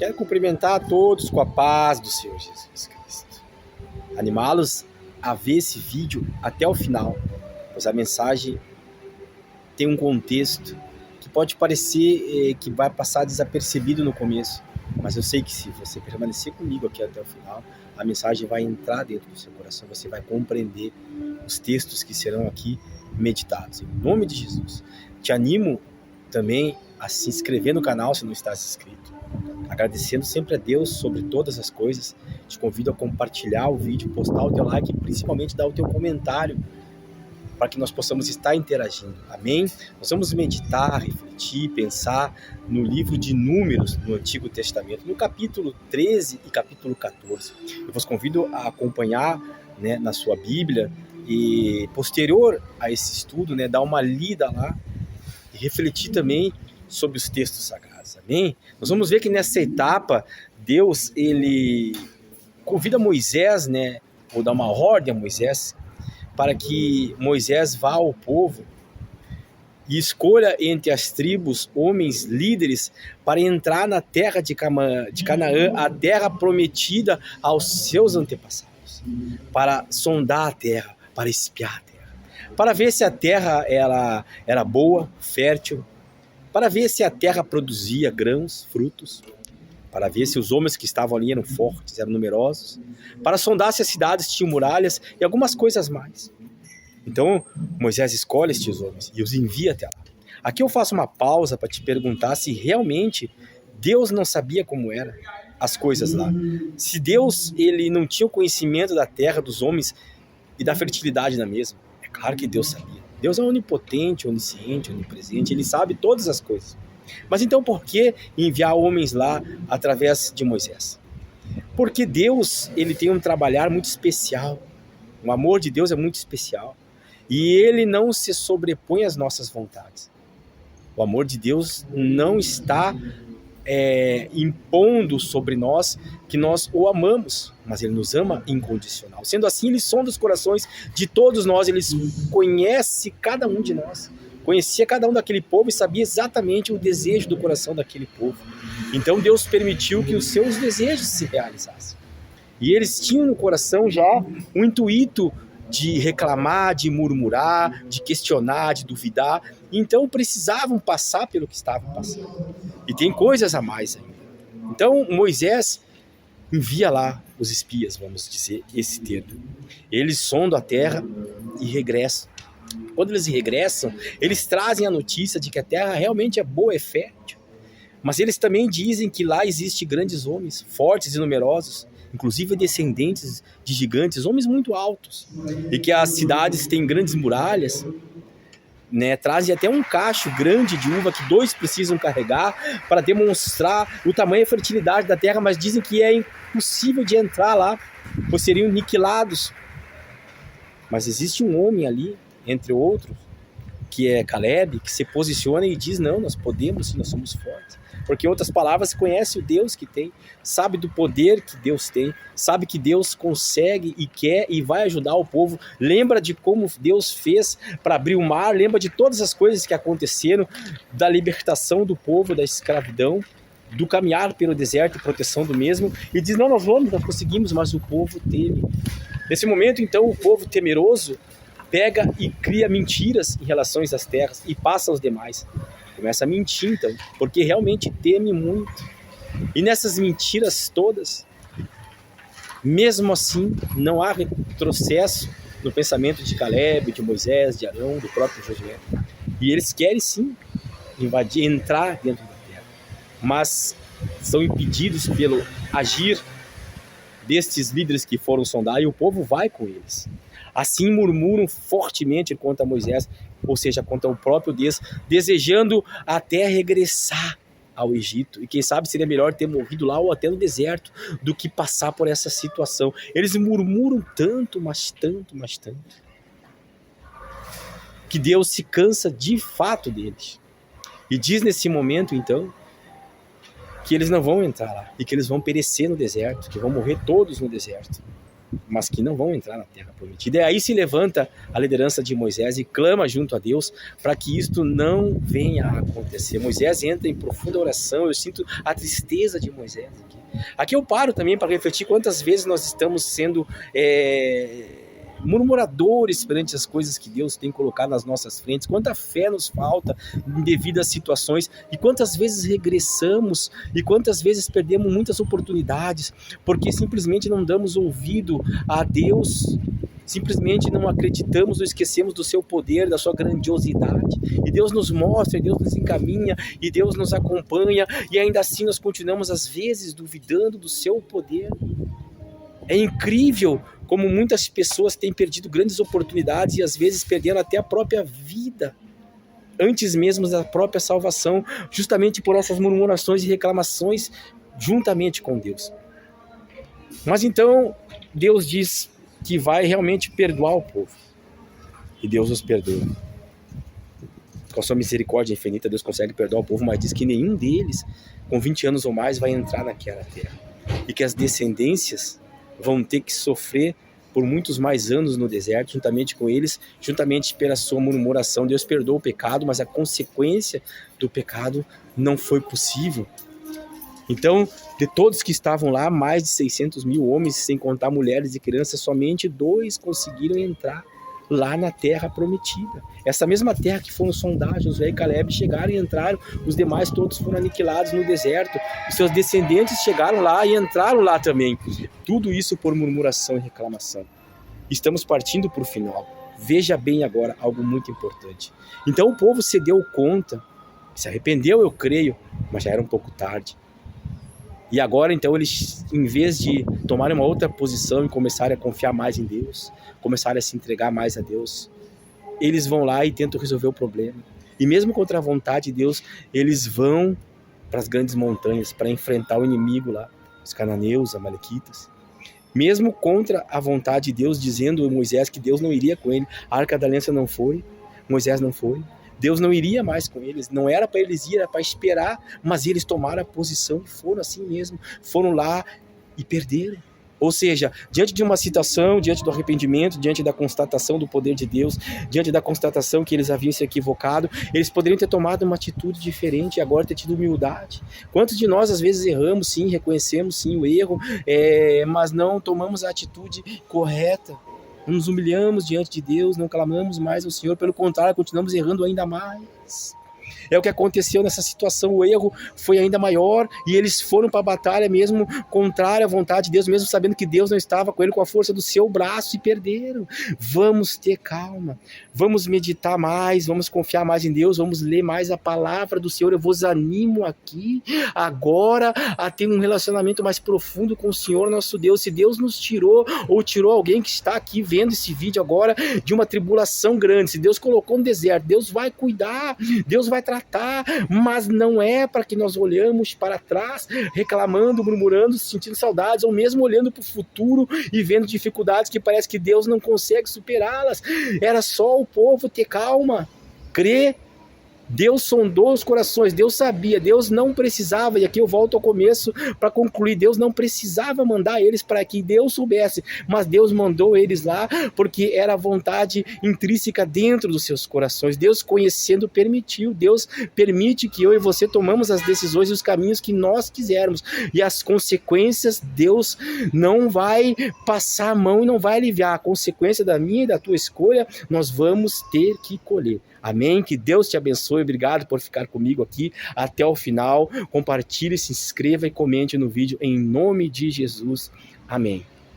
Quero cumprimentar a todos com a paz do Senhor Jesus Cristo. Animá-los a ver esse vídeo até o final, pois a mensagem tem um contexto que pode parecer que vai passar desapercebido no começo, mas eu sei que se você permanecer comigo aqui até o final, a mensagem vai entrar dentro do seu coração, você vai compreender os textos que serão aqui meditados. Em nome de Jesus, te animo também a se inscrever no canal se não está inscrito. Agradecendo sempre a Deus sobre todas as coisas, te convido a compartilhar o vídeo, postar o teu like e principalmente dar o teu comentário para que nós possamos estar interagindo. Amém? Nós vamos meditar, refletir, pensar no livro de Números no Antigo Testamento, no capítulo 13 e capítulo 14. Eu vos convido a acompanhar, na sua Bíblia e posterior a esse estudo, dar uma lida lá e refletir também sobre os textos sagrados, amém? Nós vamos ver que nessa etapa, Deus, ele convida Moisés, ou dá uma ordem a Moisés, para que Moisés vá ao povo e escolha entre as tribos homens líderes para entrar na terra de Canaã, a terra prometida aos seus antepassados, para sondar a terra, para espiar a terra, para ver se a terra era boa, fértil, para ver se a terra produzia grãos, frutos, para ver se os homens que estavam ali eram fortes, eram numerosos, para sondar se as cidades tinham muralhas e algumas coisas mais. Então, Moisés escolhe estes homens e os envia até lá. Aqui eu faço uma pausa para te perguntar se realmente Deus não sabia como eram as coisas lá. Se Deus ele não tinha o conhecimento da terra, dos homens e da fertilidade na mesma. É claro que Deus sabia. Deus é onipotente, onisciente, onipresente, ele sabe todas as coisas. Mas então por que enviar homens lá através de Moisés? Porque Deus, ele tem um trabalhar muito especial. O amor de Deus é muito especial. E ele não se sobrepõe às nossas vontades. O amor de Deus não está impondo sobre nós que nós o amamos, mas ele nos ama incondicional. Sendo assim, ele sonda os corações de todos nós, ele conhece cada um de nós, conhecia cada um daquele povo e sabia exatamente o desejo do coração daquele povo. Então Deus permitiu que os seus desejos se realizassem. E eles tinham no coração já um intuito de reclamar, de murmurar, de questionar, de duvidar. Então precisavam passar pelo que estavam passando. E tem coisas a mais ainda. Então Moisés envia lá os espias, vamos dizer esse termo. Eles sondam a terra e regressam. Quando eles regressam, eles trazem a notícia de que a terra realmente é boa, é fértil. Mas eles também dizem que lá existem grandes homens, fortes e numerosos, inclusive descendentes de gigantes, homens muito altos, e que as cidades têm grandes muralhas, trazem até um cacho grande de uva que 2 precisam carregar para demonstrar o tamanho e a fertilidade da terra, mas dizem que é impossível de entrar lá, pois seriam aniquilados. Mas existe um homem ali, entre outros, que é Caleb, que se posiciona e diz, não, nós podemos sim, nós somos fortes. Porque, em outras palavras, conhece o Deus que tem, sabe do poder que Deus tem, sabe que Deus consegue e quer e vai ajudar o povo, lembra de como Deus fez para abrir o mar, lembra de todas as coisas que aconteceram, da libertação do povo, da escravidão, do caminhar pelo deserto e proteção do mesmo, e diz, não, nós conseguimos, mas o povo teme. Nesse momento, então, o povo temeroso pega e cria mentiras em relação às terras e passa aos demais. Começa a mentir, então, porque realmente teme muito. E nessas mentiras todas, mesmo assim, não há retrocesso no pensamento de Caleb, de Moisés, de Arão, do próprio Josué. E eles querem sim invadir, entrar dentro da terra, mas são impedidos pelo agir destes líderes que foram sondar, e o povo vai com eles. Assim murmuram fortemente contra Moisés, ou seja, contra o próprio Deus, desejando até regressar ao Egito. E quem sabe seria melhor ter morrido lá ou até no deserto do que passar por essa situação. Eles murmuram tanto, mas tanto, mas tanto, que Deus se cansa de fato deles. E diz nesse momento, então, que eles não vão entrar lá e que eles vão perecer no deserto, que vão morrer todos no deserto. mas que não vão entrar na terra prometida. E aí se levanta a liderança de Moisés e clama junto a Deus para que isto não venha a acontecer. Moisés entra em profunda oração, eu sinto a tristeza de Moisés aqui. Aqui eu paro também para refletir quantas vezes nós estamos sendo murmuradores perante as coisas que Deus tem colocado nas nossas frentes, quanta fé nos falta em devidas situações, e quantas vezes regressamos, e quantas vezes perdemos muitas oportunidades, porque simplesmente não damos ouvido a Deus, simplesmente não acreditamos ou esquecemos do seu poder, da sua grandiosidade, e Deus nos mostra, e Deus nos encaminha, e Deus nos acompanha, e ainda assim nós continuamos às vezes duvidando do seu poder. É incrível como muitas pessoas têm perdido grandes oportunidades e às vezes perdendo até a própria vida, antes mesmo da própria salvação, justamente por essas murmurações e reclamações juntamente com Deus. Mas então Deus diz que vai realmente perdoar o povo, e Deus os perdoa. Com a sua misericórdia infinita, Deus consegue perdoar o povo, mas diz que nenhum deles, com 20 anos ou mais, vai entrar naquela terra, e que as descendências vão ter que sofrer por muitos mais anos no deserto, juntamente com eles, juntamente pela sua murmuração. Deus perdoou o pecado, mas a consequência do pecado não foi possível. Então, de todos que estavam lá, mais de 600 mil homens, sem contar mulheres e crianças, somente 2 conseguiram entrar lá na terra prometida. Essa mesma terra que foram sondados, Josué e Caleb chegaram e entraram, os demais todos foram aniquilados no deserto, os seus descendentes chegaram lá e entraram lá também. Tudo isso por murmuração e reclamação. Estamos partindo para o final. Veja bem agora algo muito importante. Então o povo se deu conta, se arrependeu, eu creio, mas já era um pouco tarde. E agora, então, eles, em vez de tomarem uma outra posição e começarem a confiar mais em Deus, começarem a se entregar mais a Deus, eles vão lá e tentam resolver o problema. E mesmo contra a vontade de Deus, eles vão para as grandes montanhas para enfrentar o inimigo lá, os cananeus, os amalequitas. Mesmo contra a vontade de Deus, dizendo a Moisés que Deus não iria com ele, a Arca da Aliança não foi, Moisés não foi. Deus não iria mais com eles, não era para eles ir, era para esperar, mas eles tomaram a posição e foram assim mesmo, foram lá e perderam. Ou seja, diante de uma situação, diante do arrependimento, diante da constatação do poder de Deus, diante da constatação que eles haviam se equivocado, eles poderiam ter tomado uma atitude diferente e agora ter tido humildade. Quantos de nós às vezes erramos sim, reconhecemos sim o erro, mas não tomamos a atitude correta? Não nos humilhamos diante de Deus, não clamamos mais ao Senhor, pelo contrário, continuamos errando ainda mais. É o que aconteceu nessa situação, o erro foi ainda maior e eles foram para a batalha mesmo contrária à vontade de Deus, mesmo sabendo que Deus não estava com ele com a força do seu braço, e perderam. Vamos ter calma, vamos meditar mais, vamos confiar mais em Deus, vamos ler mais a palavra do Senhor. Eu vos animo aqui agora a ter um relacionamento mais profundo com o Senhor nosso Deus. Se Deus nos tirou ou tirou alguém que está aqui vendo esse vídeo agora de uma tribulação grande, se Deus colocou no deserto, Deus vai cuidar, Deus vai tratar, mas não é para que nós olhamos para trás, reclamando, murmurando, sentindo saudades, ou mesmo olhando para o futuro e vendo dificuldades que parece que Deus não consegue superá-las. Era só o povo ter calma, crer. Deus sondou os corações, Deus sabia, Deus não precisava, e aqui eu volto ao começo para concluir, Deus não precisava mandar eles para que Deus soubesse, mas Deus mandou eles lá porque era a vontade intrínseca dentro dos seus corações. Deus, conhecendo, permitiu. Deus permite que eu e você tomamos as decisões e os caminhos que nós quisermos, e as consequências Deus não vai passar a mão e não vai aliviar. A consequência da minha e da tua escolha nós vamos ter que colher. Amém? Que Deus te abençoe. Obrigado por ficar comigo aqui até o final. Compartilhe, se inscreva e comente no vídeo em nome de Jesus. Amém.